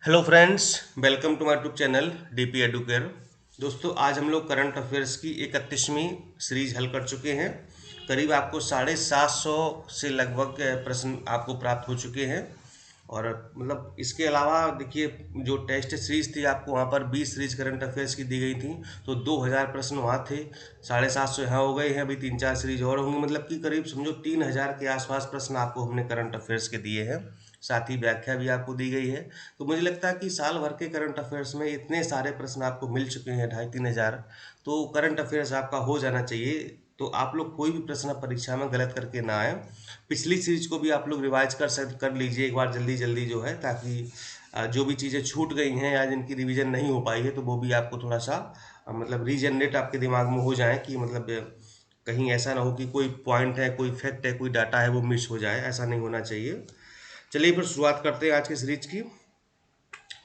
Hello friends, welcome to my YouTube channel DP Educare. दोस्तों, आज हम लोग करंट अफेयर्स की 31वीं सीरीज हल कर चुके हैं। करीब आपको 750 से लगभग प्रश्न आपको प्राप्त हो चुके हैं। और मतलब इसके अलावा देखिए, जो टेस्ट सीरीज थी आपको वहाँ पर 20 सीरीज करंट अफेयर्स की दी गई थी, तो 2000 प्रश्न वहाँ थे। 750 यहाँ हो गए हैं, अभी 3-4 सीरीज और होंगी, मतलब कि करीब समझो 3000 के आसपास प्रश्न आपको हमने करंट अफेयर्स के दिए हैं। साथ ही व्याख्या भी आपको दी गई है। तो मुझे लगता है कि साल भर के करंट अफेयर्स में इतने सारे प्रश्न आपको मिल चुके हैं, 2500-3000, तो करंट अफेयर्स आपका हो जाना चाहिए। तो आप लोग कोई भी प्रश्न परीक्षा में गलत करके ना आए। पिछली सीरीज को भी आप लोग रिवाइज कर लीजिए एक बार जल्दी जल्दी जो है, ताकि जो भी चीज़ें छूट गई हैं या जिनकी रिवीजन नहीं हो पाई है तो वो भी आपको थोड़ा सा मतलब रीजनरेट आपके दिमाग में हो जाए, कि मतलब कहीं ऐसा ना हो कि कोई पॉइंट है, कोई फैक्ट है, कोई डाटा है वो मिस हो जाए। ऐसा नहीं होना चाहिए। चलिए फिर शुरुआत करते हैं आज की सीरीज की।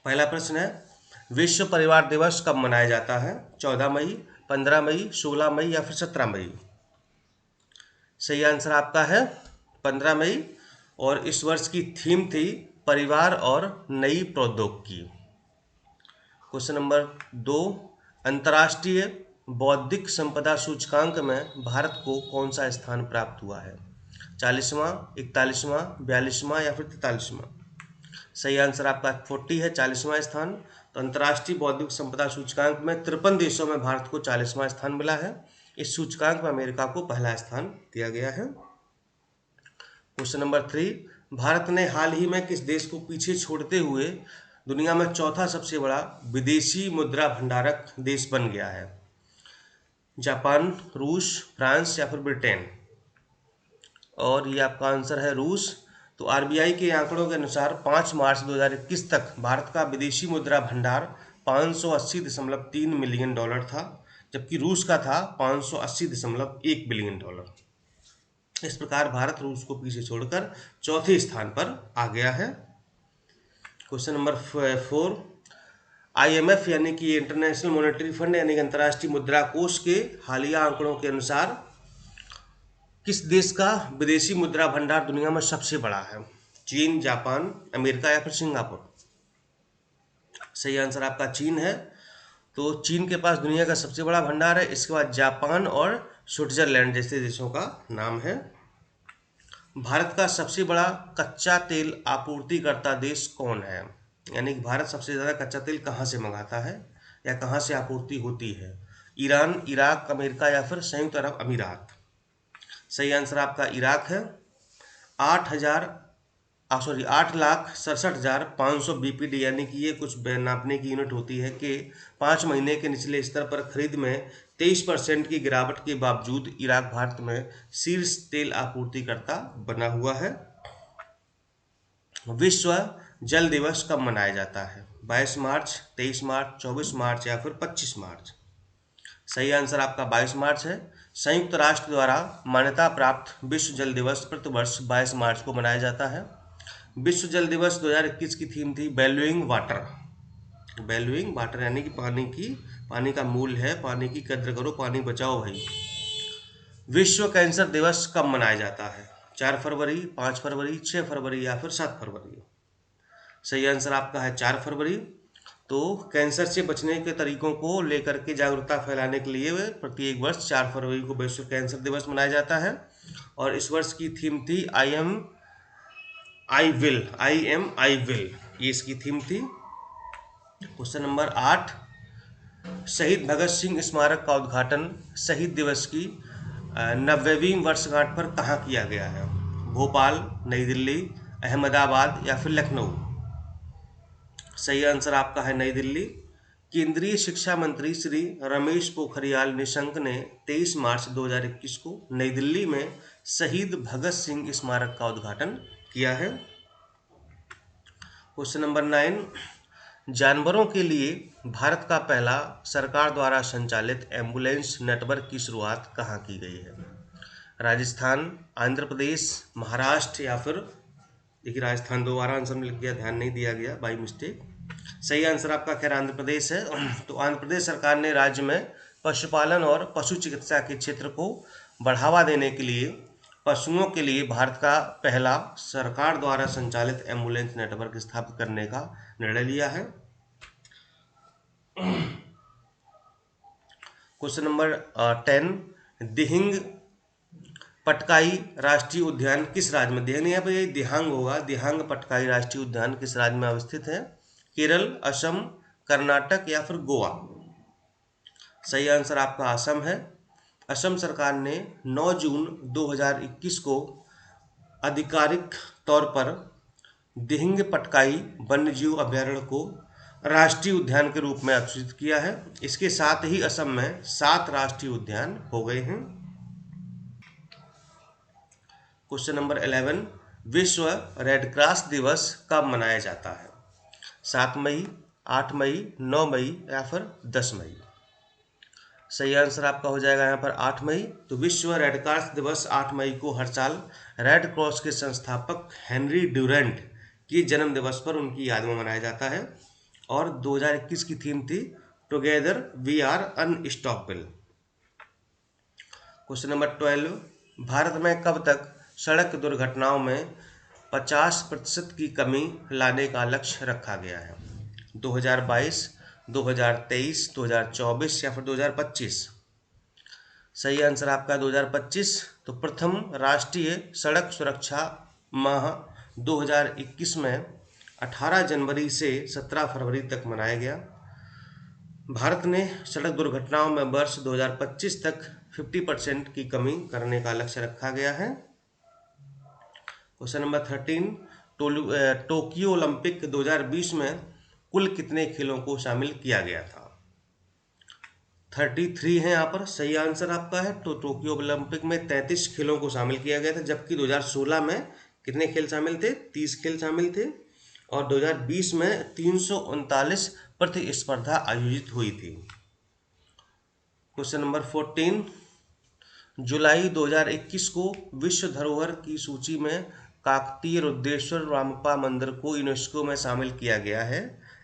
पहला प्रश्न है, विश्व परिवार दिवस कब मनाया जाता है? 14 मई, 15 मई, 16 मई या फिर 17 मई? सही आंसर आपका है 15 मई। और इस वर्ष की थीम थी परिवार और नई प्रौद्योगिकी। क्वेश्चन नंबर 2, अंतर्राष्ट्रीय बौद्धिक संपदा सूचकांक में भारत को कौन सा स्थान प्राप्त हुआ है? 40वां, 41वां, 42वां या फिर 43वां? सही आंसर आपका 40 है, 40वां स्थान। तो अंतर्राष्ट्रीय बौद्धिक संपदा सूचकांक में 53 देशों में भारत को 40वां स्थान मिला है। इस सूचकांक में अमेरिका को पहला स्थान दिया गया है। क्वेश्चन नंबर 3, भारत ने हाल ही में किस देश को पीछे छोड़ते हुए दुनिया में चौथा सबसे बड़ा विदेशी मुद्रा भंडारक देश बन गया है? जापान, रूस, फ्रांस या फिर ब्रिटेन? और ये आपका आंसर है रूस। तो आरबीआई के आंकड़ों के अनुसार 5 मार्च 2021 तक भारत का विदेशी मुद्रा भंडार 580.3 मिलियन डॉलर था, जबकि रूस का था 580.1 बिलियन डॉलर। इस प्रकार भारत रूस को पीछे छोड़कर चौथे स्थान पर आ गया है। क्वेश्चन नंबर 4, आईएमएफ यानी कि इंटरनेशनल मॉनेटरी फंड यानी कि अंतर्राष्ट्रीय मुद्रा कोष के हालिया आंकड़ों के अनुसार किस देश का विदेशी मुद्रा भंडार दुनिया में सबसे बड़ा है? चीन, जापान, अमेरिका या फिर सिंगापुर? सही आंसर आपका चीन है। तो चीन के पास दुनिया का सबसे बड़ा भंडार है। इसके बाद जापान और स्विट्जरलैंड जैसे देशों का नाम है। भारत का सबसे बड़ा कच्चा तेल आपूर्तिकर्ता देश कौन है? यानी कि भारत सबसे ज़्यादा कच्चा तेल कहाँ से मंगाता है या कहाँ से आपूर्ति होती है? ईरान, इराक, अमेरिका या फिर संयुक्त अरब अमीरात? सही आंसर आपका इराक है। 8,67,500 बीपीडी यानी कि ये कुछ नापने की यूनिट होती है कि 5 महीने के निचले स्तर पर खरीद में 23% की गिरावट के बावजूद इराक भारत में शीर्ष तेल आपूर्तिकर्ता बना हुआ है। विश्व जल दिवस कब मनाया जाता है? 22 मार्च, 23 मार्च, 24 मार्च या फिर 25 मार्च? सही आंसर आपका 22 मार्च है। संयुक्त राष्ट्र द्वारा मान्यता प्राप्त विश्व जल दिवस प्रतिवर्ष 22 मार्च को मनाया जाता है। विश्व जल दिवस 2021 की थीम थी वैल्यूइंग वाटर। वैल्यूइंग वाटर यानी कि पानी का मूल है, पानी की कद्र करो, पानी बचाओ भाई। विश्व कैंसर दिवस कब मनाया जाता है? 4 फरवरी, 5 फरवरी, 6 फरवरी या फिर 7 फरवरी? सही आंसर आपका है 4 फरवरी। तो कैंसर से बचने के तरीकों को लेकर के जागरूकता फैलाने के लिए प्रत्येक वर्ष 4 फरवरी को विश्व कैंसर दिवस मनाया जाता है। और इस वर्ष की थीम थी आई एम आई विल, ये इसकी थीम थी। क्वेश्चन नंबर 8, शहीद भगत सिंह स्मारक का उद्घाटन शहीद दिवस की 90वीं वर्षगांठ पर कहाँ किया गया है? भोपाल, नई दिल्ली, अहमदाबाद या फिर लखनऊ? सही आंसर आपका है नई दिल्ली। केंद्रीय शिक्षा मंत्री श्री रमेश पोखरियाल निशंक ने 23 मार्च 2021 को नई दिल्ली में शहीद भगत सिंह स्मारक का उद्घाटन किया है। क्वेश्चन नंबर 9, जानवरों के लिए भारत का पहला सरकार द्वारा संचालित एम्बुलेंस नेटवर्क की शुरुआत कहाँ की गई है? राजस्थान, आंध्र प्रदेश, महाराष्ट्र या फिर, देखिए राजस्थान दोबारा आंसर में लिख दिया, ध्यान नहीं दिया गया बाई मिस्टेक। सही आंसर आपका खैर आंध्र प्रदेश है। तो आंध्र प्रदेश सरकार ने राज्य में पशुपालन और पशु चिकित्सा के क्षेत्र को बढ़ावा देने के लिए पशुओं के लिए भारत का पहला सरकार द्वारा संचालित एम्बुलेंस नेटवर्क स्थापित करने का निर्णय लिया है। क्वेश्चन नंबर 10, दिहिंग पटकाई राष्ट्रीय उद्यान किस राज्य में, दिहिंग यहाँ पे दिहांग होगा, दिहांग पटकाई राष्ट्रीय उद्यान किस राज्य में अवस्थित है? केरल, असम, कर्नाटक या फिर गोवा? सही आंसर आपका असम है। असम सरकार ने 9 जून 2021 को आधिकारिक तौर पर दिहिंग पटकाई वन्यजीव अभयारण्य को राष्ट्रीय उद्यान के रूप में घोषित किया है। इसके साथ ही असम में 7 राष्ट्रीय उद्यान हो गए हैं। क्वेश्चन नंबर 11, विश्व रेड क्रॉस दिवस कब मनाया जाता है? 7 मई, 8 मई, 9 मई या फिर 10 मई? सही आंसर आपका हो जाएगा यहाँ पर 8 मई। तो विश्व रेड क्रॉस दिवस 8 मई को हर साल रेड क्रॉस के संस्थापक हेनरी ड्यूरेंट की जन्म दिवस पर उनकी याद में मनाया जाता है। और 2021 की थीम थी together we are unstoppable. Question number 12, Bharat में कब तक सड़क दुर्घटनाओं में 50% की कमी लाने का लक्ष्य रखा गया है? 2022, 2023, 2024 या फिर 2025? सही आंसर आपका 2025। तो प्रथम राष्ट्रीय सड़क सुरक्षा माह 2021 में 18 जनवरी से 17 फरवरी तक मनाया गया। भारत ने सड़क दुर्घटनाओं में वर्ष 2025 तक 50% की कमी करने का लक्ष्य रखा गया है। क्वेश्चन नंबर 13, टोक्यो ओलंपिक 2020 में कुल कितने खेलों को शामिल किया गया था? 33 है यहाँ पर सही आंसर आपका है। तो टोक्यो ओलंपिक में 33 खेलों को शामिल किया गया था, जबकि 2016 में कितने खेल शामिल थे? 30 खेल शामिल थे। और 2020 में 339 प्रतिस्पर्धा आयोजित हुई थी। क्वेश्चन नंबर 14, जुलाई 2021 को विश्व धरोहर की सूची में काकतीय रुद्रेश्वर रामप्पा मंदिर को यूनेस्को में शामिल किया गया है।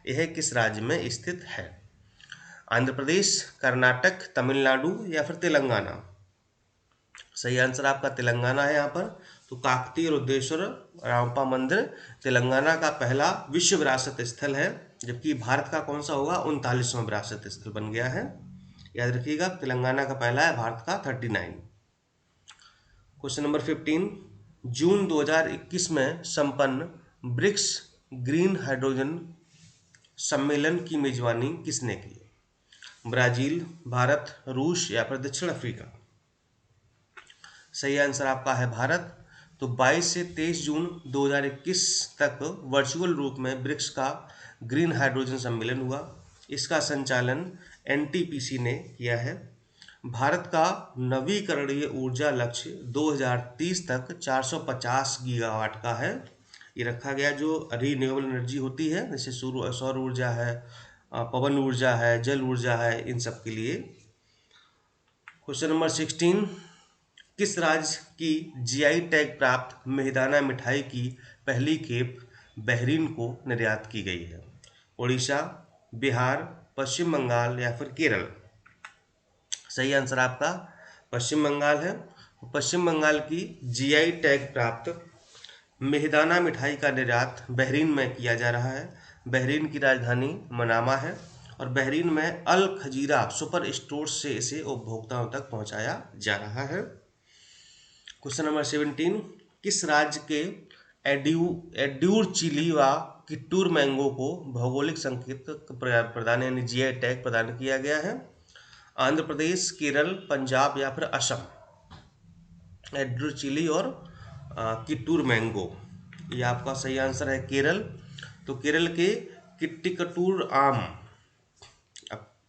यह किस राज्य में स्थित है? आंध्र प्रदेश, कर्नाटक, तमिलनाडु या फिर तेलंगाना? सही आंसर आपका तेलंगाना है यहाँ पर। तो काकतीय रुद्रेश्वर रामप्पा मंदिर तेलंगाना का पहला विश्व विरासत स्थल है, जबकि भारत का कौन सा होगा? 39वां विरासत स्थल बन गया है। याद रखिएगा, तेलंगाना का पहला है, भारत का 39। क्वेश्चन नंबर 15, जून 2021 में संपन्न ब्रिक्स ग्रीन हाइड्रोजन सम्मेलन की मेजबानी किसने की? ब्राजील, भारत, रूस या फिर दक्षिण अफ्रीका? सही आंसर आपका है भारत। तो 22 से 23 जून 2021 तक वर्चुअल रूप में ब्रिक्स का ग्रीन हाइड्रोजन सम्मेलन हुआ। इसका संचालन एनटीपीसी ने किया है। भारत का नवीकरणीय ऊर्जा लक्ष्य 2030 तक 450 गीगावाट का है। ये रखा गया, जो रीन्यूएबल एनर्जी होती है, जैसे सौर ऊर्जा है, पवन ऊर्जा है, जल ऊर्जा है, इन सब के लिए। क्वेश्चन नंबर 16, किस राज्य की जीआई टैग प्राप्त मेहदाना मिठाई की पहली खेप बहरीन को निर्यात की गई है? उड़ीसा, बिहार, पश्चिम बंगाल या फिर केरल? सही आंसर आपका पश्चिम बंगाल है। पश्चिम बंगाल की जीआई टैग प्राप्त मेहदाना मिठाई का निर्यात बहरीन में किया जा रहा है। बहरीन की राजधानी मनामा है और बहरीन में अल खजीरा सुपर स्टोर से इसे उपभोक्ताओं तक पहुंचाया जा रहा है। क्वेश्चन नंबर 17, किस राज्य के एड्यूर चिली व किट्टूर मैंगो को भौगोलिक संकेत प्रदान यानी जीआई टैग प्रदान किया गया है? आंध्र प्रदेश, केरल, पंजाब या फिर असम? एड्यूर चिली और किट्टूर मैंगो, ये आपका सही आंसर है केरल। तो केरल के किट्टिकटूर आम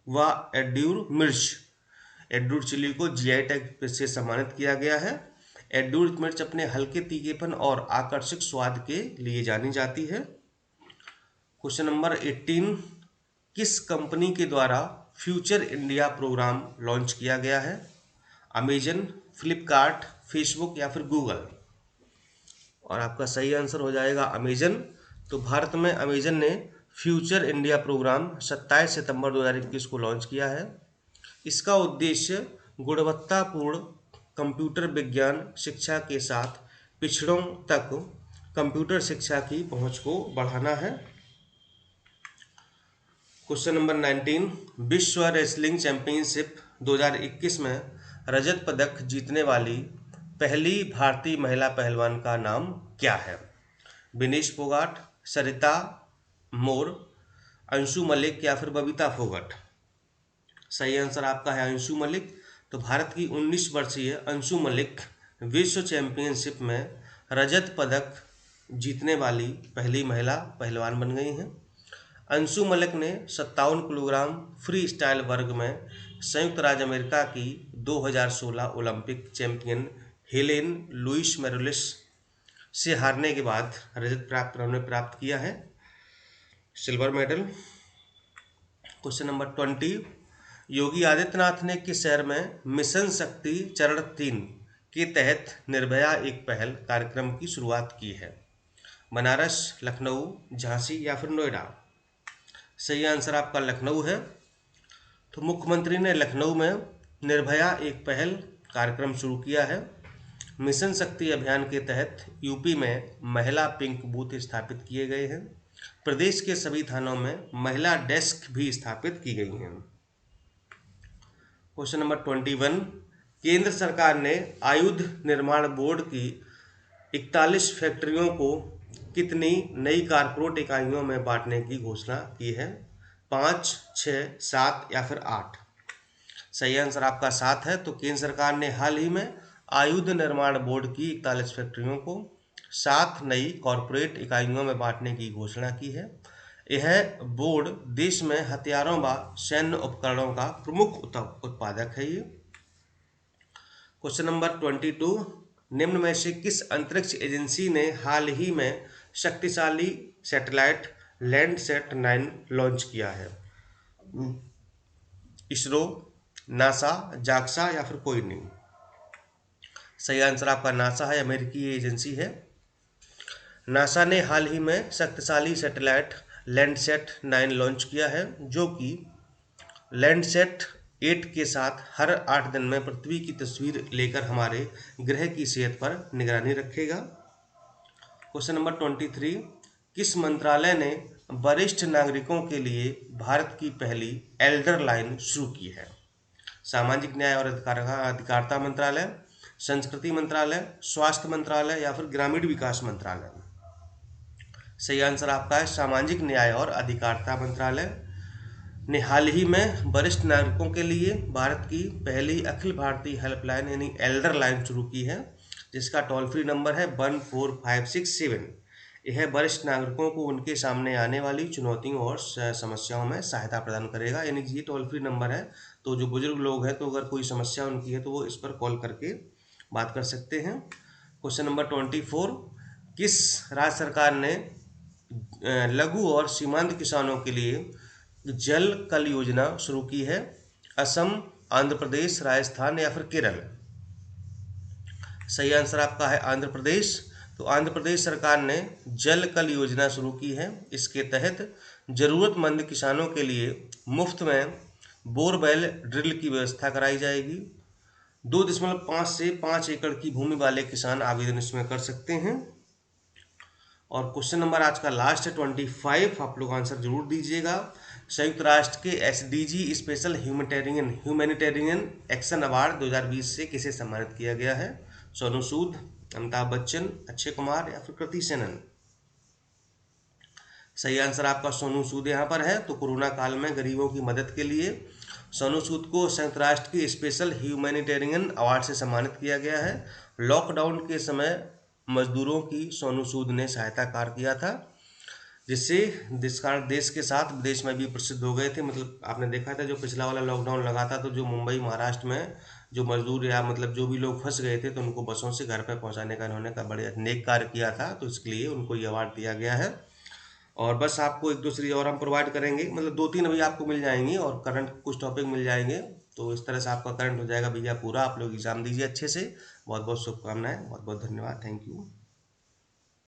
व एड्यूर मिर्च, एड्यूर चिली को जीआई टैग से सम्मानित किया गया है। एड्यूर मिर्च अपने हल्के तीखेपन और आकर्षक स्वाद के लिए जानी जाती है। क्वेश्चन नंबर 18, किस कंपनी के द्वारा फ्यूचर इंडिया प्रोग्राम लॉन्च किया गया है? अमेजन, फ्लिपकार्ट, फेसबुक या फिर गूगल? और आपका सही आंसर हो जाएगा अमेजन। तो भारत में अमेजन ने फ्यूचर इंडिया प्रोग्राम 27 सितंबर 2021 को लॉन्च किया है। इसका उद्देश्य गुणवत्तापूर्ण कंप्यूटर विज्ञान शिक्षा के साथ पिछड़ों तक कंप्यूटर शिक्षा की पहुंच को बढ़ाना है। क्वेश्चन नंबर 19, विश्व रेसलिंग चैंपियनशिप 2021 में रजत पदक जीतने वाली पहली भारतीय महिला पहलवान का नाम क्या है? विनेश फोगाट, सरिता मोर, अंशु मलिक या फिर बबीता फोगाट? सही आंसर आपका है अंशु मलिक। तो भारत की 19 वर्षीय अंशु मलिक विश्व चैंपियनशिप में रजत पदक जीतने वाली पहली महिला पहलवान बन गई हैं। अंशु मलिक ने 57 किलोग्राम फ्री स्टाइल वर्ग में संयुक्त राज्य अमेरिका की 2016 ओलंपिक चैंपियन हेलेन लुइस मोरेलिस से हारने के बाद रजत प्राप्त किया है, silver medal. Question number 20, Yogi Adityanath ने किस शहर में मिशन शक्ति चरण 3 के तहत निर्भया एक पहल कार्यक्रम की शुरुआत की है? बनारस, लखनऊ, झांसी या फिर नोएडा? सही आंसर आपका लखनऊ है। तो मुख्यमंत्री ने लखनऊ में निर्भया एक पहल कार्यक्रम शुरू किया है। मिशन शक्ति अभियान के तहत यूपी में महिला पिंक बूथ स्थापित किए गए हैं। प्रदेश के सभी थानों में महिला डेस्क भी स्थापित की गई हैं। क्वेश्चन नंबर 21, केंद्र सरकार ने आयुध निर्माण बोर्ड की 41 फैक्ट्रियों को कितनी नई कारपोरेट इकाइयों में बांटने की घोषणा की है? 5, 6, 7 या फिर 8? सही आंसर आपका 7 है। तो केंद्र सरकार ने हाल ही में आयुध निर्माण बोर्ड की 41 फैक्ट्रियों को 7 नई कॉरपोरेट इकाइयों में बांटने की घोषणा की है। यह बोर्ड देश में हथियारों व सैन्य उपकरणों का प्रमुख उत्पादक है। ये क्वेश्चन नंबर 22, निम्न में से किस अंतरिक्ष एजेंसी ने हाल ही में शक्तिशाली सैटेलाइट लैंडसैट 9 लॉन्च किया है? इसरो, नासा, जाक्सा या फिर कोई नहीं? सही आंसर आपका नासा है, अमेरिकी एजेंसी है। नासा ने हाल ही में शक्तिशाली सैटेलाइट लैंडसैट 9 लॉन्च किया है, जो कि लैंडसैट 8 के साथ हर 8 दिन में पृथ्वी की तस्वीर लेकर हमारे ग्रह की सेहत पर निगरानी रखेगा। क्वेश्चन नंबर 23, किस मंत्रालय ने वरिष्ठ नागरिकों के लिए भारत की पहली एल्डर लाइन शुरू की है? सामाजिक न्याय और अधिकारिता मंत्रालय, संस्कृति मंत्रालय, स्वास्थ्य मंत्रालय या फिर ग्रामीण विकास मंत्रालय? सही आंसर आपका है सामाजिक न्याय और अधिकारिता मंत्रालय ने हाल ही में वरिष्ठ नागरिकों के लिए भारत की पहली अखिल भारतीय हेल्पलाइन यानी एल्डर लाइन शुरू की है, जिसका टोल फ्री नंबर है 14567। यह वरिष्ठ नागरिकों को उनके सामने आने वाली चुनौतियों और समस्याओं में सहायता प्रदान करेगा। यानी कि ये टोल फ्री नंबर है, तो जो बुजुर्ग लोग हैं तो अगर कोई समस्या उनकी है तो वो इस पर कॉल करके बात कर सकते हैं। क्वेश्चन नंबर 24, किस राज्य सरकार ने लघु और सीमांत किसानों के लिए जल कल योजना शुरू की है? असम, आंध्र प्रदेश, राजस्थान या फिर केरल? सही आंसर आपका है आंध्र प्रदेश। तो आंध्र प्रदेश सरकार ने जल कल योजना शुरू की है। इसके तहत जरूरतमंद किसानों के लिए मुफ्त में बोरवेल ड्रिल की व्यवस्था कराई जाएगी। 2.5 से 5 एकड़ की भूमि वाले किसान आवेदन इसमें कर सकते हैं। और क्वेश्चन नंबर आज का लास्ट है 25, आप लोग आंसर जरूर दीजिएगा। संयुक्त राष्ट्र के SDG special humanitarian action award 2020 से किसे सम्मानित किया गया है? सोनू सूद, अमिताभ बच्चन, अक्षय कुमार या फिर कृति सेनन? सही आंसर आपका सोनू सूद यहाँ पर है। तो कोरोना काल में गरीबों की मदद के लिए सोनू सूद को संयुक्त राष्ट्र के स्पेशल ह्यूमैनिटेरियन अवार्ड से सम्मानित किया गया है। लॉकडाउन के समय मजदूरों की सोनू सूद ने सहायता कार्य किया था, जिससे देश के साथ विदेश में भी प्रसिद्ध हो गए थे। मतलब आपने देखा था जो पिछला वाला लॉकडाउन लगा था तो जो मुंबई महाराष्ट्र में जो मजदूर या मतलब जो भी लोग फंस गए थे तो उनको बसों से घर पर पहुंचाने का इन्होंने का बड़े नेक कार्य किया था, तो इसके लिए उनको ये अवार्ड दिया गया है। और बस आपको एक दूसरी और हम प्रोवाइड करेंगे, मतलब 2-3 अभी आपको मिल जाएंगी और करंट कुछ टॉपिक मिल जाएंगे। तो इस तरह से आपका करंट हो जाएगा भैया पूरा। आप लोग एग्जाम दीजिए अच्छे से। बहुत बहुत शुभकामनाएं, बहुत बहुत धन्यवाद, थैंक यू।